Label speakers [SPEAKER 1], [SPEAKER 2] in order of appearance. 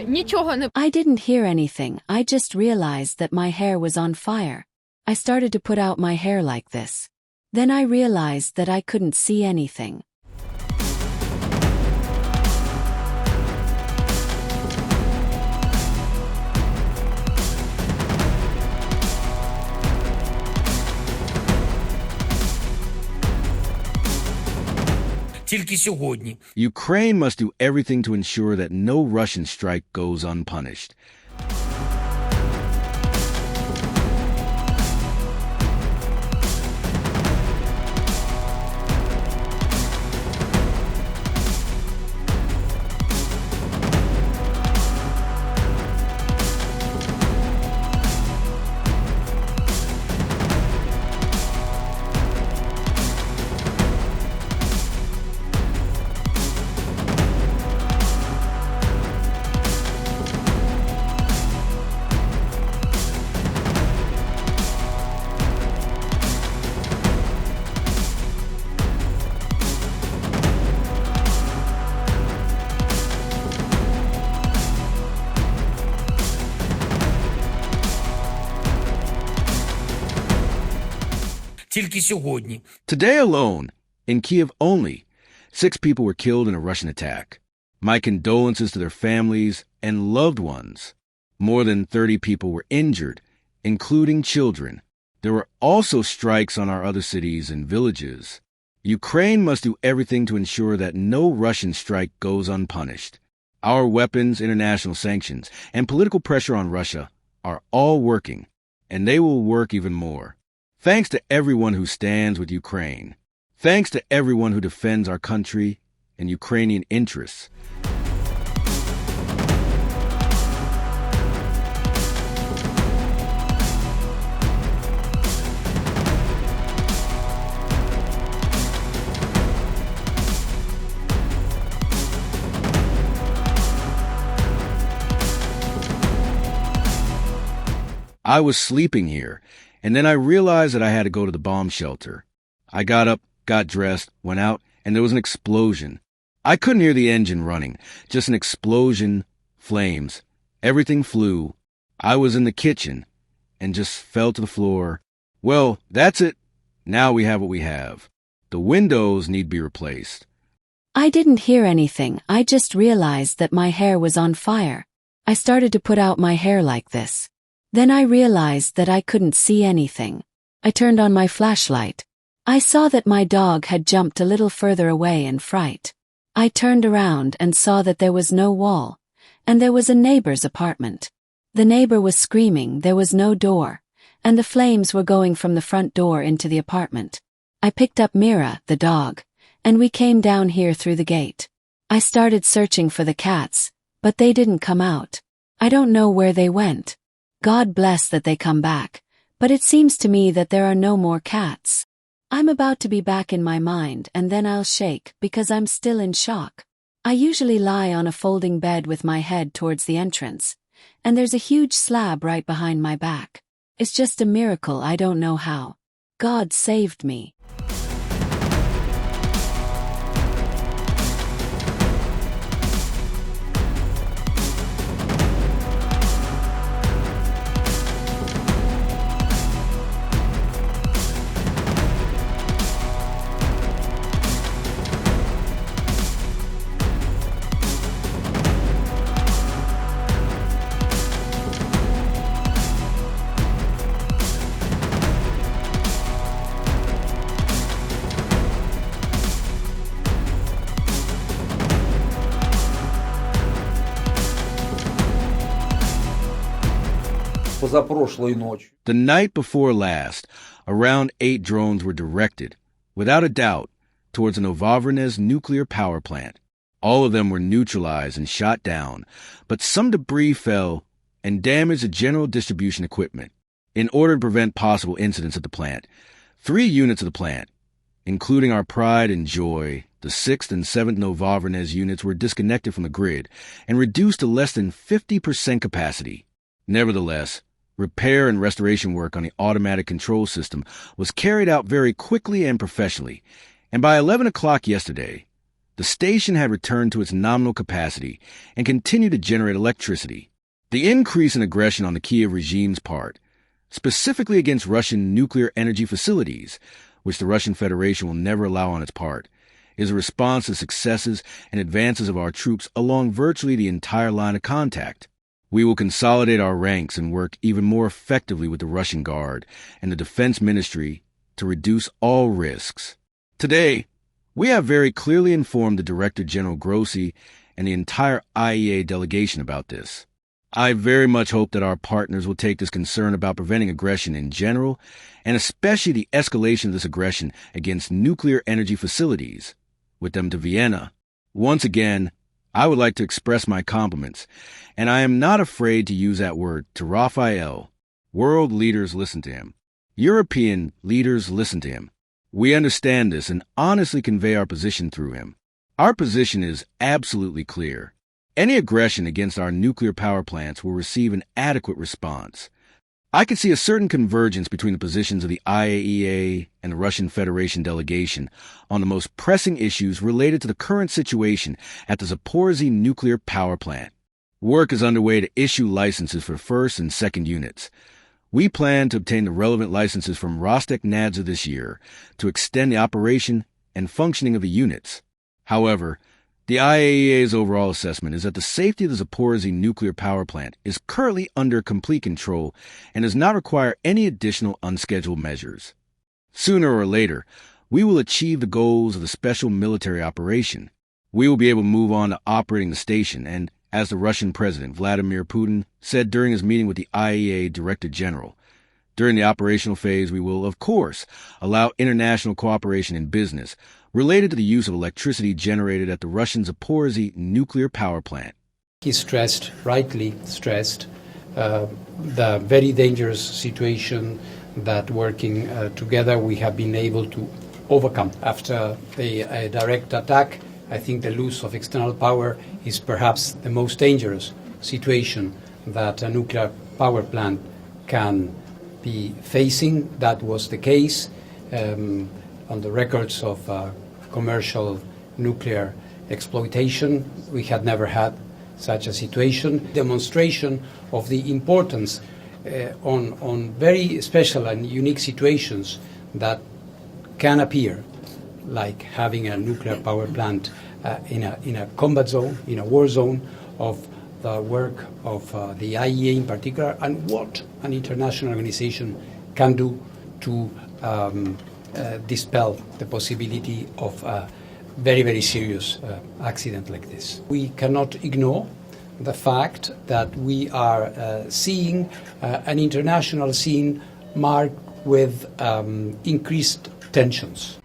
[SPEAKER 1] нічого не...
[SPEAKER 2] I didn't hear anything, I just realized that my hair was on fire. I started to put out my hair like this. Then I realized that I couldn't see anything.
[SPEAKER 3] Тільки сьогодні.
[SPEAKER 4] Ukraine must do everything to ensure that no Russian strike goes unpunished.
[SPEAKER 3] Тільки сьогодні.
[SPEAKER 4] Today alone, in Kyiv only, 6 people were killed in a Russian attack. My condolences to their families and loved ones. More than 30 people were injured, including children. There were also strikes on our other cities and villages. Ukraine must do everything to ensure that no Russian strike goes unpunished. Our weapons, international sanctions, and political pressure on Russia are all working, and they will work even more. Thanks to everyone who stands with Ukraine. Thanks to everyone who defends our country and Ukrainian interests. I was sleeping here, and then I realized that I had to go to the bomb shelter. I got up, got dressed, went out, and there was an explosion. I couldn't hear the engine running, just an explosion, flames. Everything flew. I was in the kitchen and just fell to the floor. Well, that's it. Now we have what we have. The windows need to be replaced.
[SPEAKER 2] I didn't hear anything, I just realized that my hair was on fire. I started to put out my hair like this. Then I realized that I couldn't see anything. I turned on my flashlight. I saw that my dog had jumped a little further away in fright. I turned around and saw that there was no wall, and there was a neighbor's apartment. The neighbor was screaming, there was no door, and the flames were going from the front door into the apartment. I picked up Mira, the dog, and we came down here through the gate. I started searching for the cats, but they didn't come out. I don't know where they went. God bless that they come back, but it seems to me that there are no more cats. I'm about to be back in my mind and then I'll shake because I'm still in shock. I usually lie on a folding bed with my head towards the entrance, and there's a huge slab right behind my back. It's just a miracle, I don't know how. God saved me.
[SPEAKER 4] The night before last, around 8 drones were directed, without a doubt, towards the Novavoronezh nuclear power plant. All of them were neutralized and shot down, but some debris fell and damaged the general distribution equipment. In order to prevent possible incidents at the plant, 3 units of the plant, including our pride and joy, the 6th and 7th Novavoronezh units, were disconnected from the grid and reduced to less than 50% capacity. Nevertheless, repair and restoration work on the automatic control system was carried out very quickly and professionally, and by 11 o'clock yesterday, The station had returned to its nominal capacity and continued to generate electricity. The increase in aggression on the Kyiv regime's part, specifically against Russian nuclear energy facilities, which the Russian Federation will never allow on its part, is a response to successes and advances of our troops along virtually the entire line of contact. We will consolidate our ranks and work even more effectively with the Russian Guard and the Defense Ministry to reduce all risks. Today, we have very clearly informed the Director General Grossi and the entire IAEA delegation about this. I very much hope that our partners will take this concern about preventing aggression in general, and especially the escalation of this aggression against nuclear energy facilities, with them to Vienna. Once again, I would like to express my compliments, and I am not afraid to use that word, to Raphael. World leaders listen to him. European leaders listen to him. We understand this and honestly convey our position through him. Our position is absolutely clear. Any aggression against our nuclear power plants will receive an adequate response. I can see a certain convergence between the positions of the IAEA and the Russian Federation delegation on the most pressing issues related to the current situation at the Zaporizhzhia nuclear power plant. Work is underway to issue licenses for first and second units. We plan to obtain the relevant licenses from Rostekhnadzor this year to extend the operation and functioning of the units. However, the IAEA's overall assessment is that the safety of the Zaporizhzhia nuclear power plant is currently under complete control and does not require any additional unscheduled measures. Sooner or later, we will achieve the goals of the special military operation. We will be able to move on to operating the station, and as the Russian President Vladimir Putin said during his meeting with the IAEA Director General, during the operational phase, we will, of course, allow international cooperation in business related to the use of electricity generated at the Russian Zaporizhzhia nuclear power plant.
[SPEAKER 1] He stressed, rightly stressed, the very dangerous situation that working together we have been able to overcome. After the direct attack, I think the loss of external power is perhaps the most dangerous situation that a nuclear power plant can be facing. That was the case on the records of commercial nuclear exploitation. We had never had such a situation. Demonstration of the importance on very special and unique situations that can appear, like having a nuclear power plant in a combat zone, in a war zone, of the work of the IAEA in particular, and what an international organization can do to dispel the possibility of a very, very serious accident like this. We cannot ignore the fact that we are seeing an international scene marked with increased tensions.